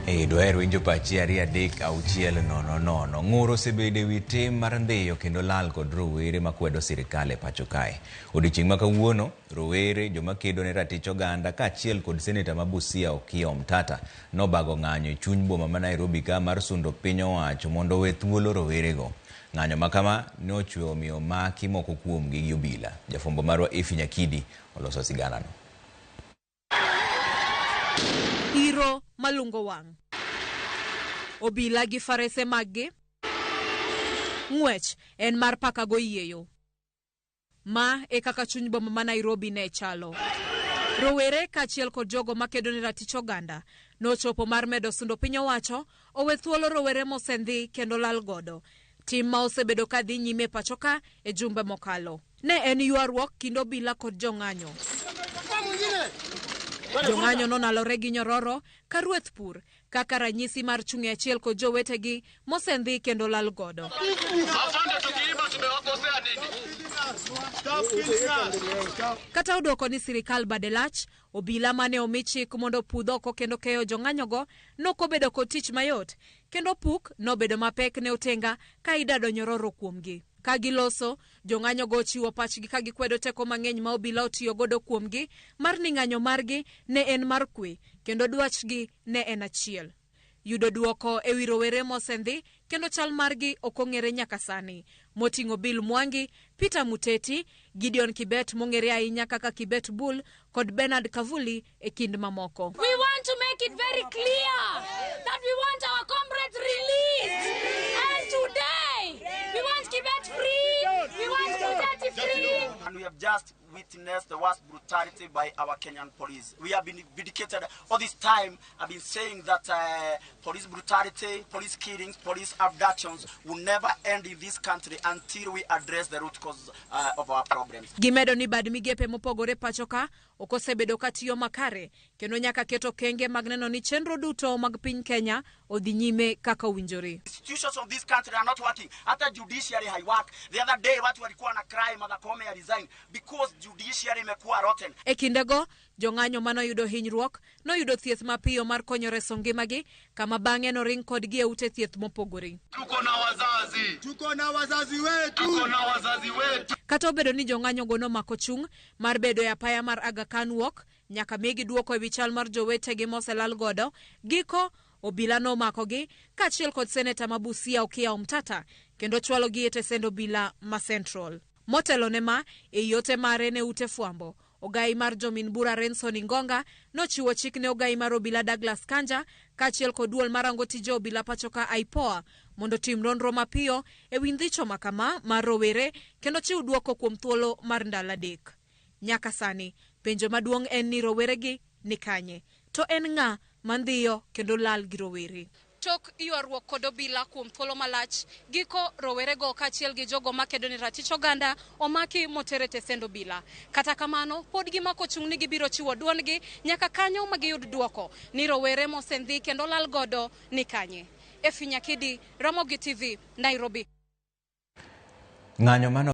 Dwaro winjo pachi ariyo adek auchiel nono nono. Ng'uro osebede wi tim mar ndhiyo kendo lal kod rowere makwedo sirikal e pacho kae. Odiochieng' ma kawuono, rowere joma kedo ne ratich oganda kaachiel kod seneta ma Busia Okiya Omtata nobago ng'anyo e chuny boma ma Nairobi ka mar sundo piny owacho mondo owe thuolo rowerego. Ng'anyo makama ne ochweyo miyo maki moko kuomgi gi obila. Jafwambo marwa Efi Nyakidi oloso siganano. Iro malungo wang'. Obila gi farese maggi. Ng'wech en mar pakago yieyo. Ma e kaka chuny boma ma Nairobi ne chalo. Rowere kaachiel kod jogo makedo ne ratich oganda nochopo mar medo sundo piny owacho owe thuolo rowere mosendhi kendo lal godo. Tim ma osebedo ka dhi nyime pacho ka e jumbe mokalo. Ne en ywaruok kind obila kod jong'anyo. Jong'anyo nonalore gi nyororo ka rueth pur kaka ranyisi mar chung'e achiel kod jowetegi mosendhi kendo lal godo. Kata odoko ni sirikal badelach, obila mane omi chik mondo pudh oko kendo keyo jong'anyogo nokobedo kod tich mayot, kendo puk nobedo mapek ne otenga ka idado nyororo kuomgi. Ka giloso, jong'anyogo chiwo pachgi ka gikwedo teko mang'eny ma obila otiyo godo kuomgi mar ni ng'anyo margi ne en mar kwe kendo dwachgi ne en achiel. Yudo duoko e wi rowere mosendhi kendo chal margi ok ong'ere nyaka sani. Moting'o Bill Mwangi, Peter Muteti, Gideon Kibet mong'ere ahinya kaka Kibet Bull kod Bernard Kavuli e kind mamoko. We want to make it very clear that we want our comrades released. And today, we want Kibet free, we want Muteti free. And we have just witnessed the worst brutality by our Kenyan police. We have been vindicated all this time. I've been saying that police brutality, police killings, police abductions will never end in this country until we address the root cause of our problems. Gimedo ni bad migepe mopogore pachoka okosebedo katiyo makare kendo nyaka keto kenge mag neno ni chenro duto mag piny Kenya odhi nyime kaka owinjore. Institutions of this country are not working. Hata judiciary haiwork. The other day watu walikuwa na cry Martha Koome ya resign because judiciary imekuwa rotten. E kindego jong'anyo manoyudo hinyruok noyudo thieth mapiyo mar konyo reso ngimagi kama bang'e noring kodgi e ute thieth mopogore. Tuko na wazazi wetu. Kata obedo ni jong'anyo go nomako chung' mar bedo e apaya mar Aga Khan Walk nyaka migi duoko e wi chal mar jowetegi moselal godo, giko obila nomakogi kaachiel kod seneta ma Busia Okiya Omtata kendo chwalogi e tesend obila ma Central. Motelo ne ma e yote mare ne ute fwambo, ogai mar jomin bura Renson Ingonga nochiwo chik ne ogai mar obila Douglas Kanja kaachiel kod duol marango tije obila pachoka IPOA mondo tim nonro mapiyo e wi ndhicho makama mar rowere kendo chiw duoko kuom thuolo mar ndalo adek. Nyaka sani, penjo maduong' en ni roweregi ni kanye, to en ng'a mandhiyo kendo lal gi rowere. Tok ywaruok kod obila kuom thuolo malach, giko rowerego kaachiel gi jogo makedo ne ratich oganda omaki motere tesend obila. Kata kamano, pod gimako chung' ni gibiro chiwo duondgi nyaka kanyo ma giyud duoko ni rowere mosendhi kendo lal godo ni kanye. Efi Nyakidi, Ramogi TV, Nairobi. Ng'anyo mano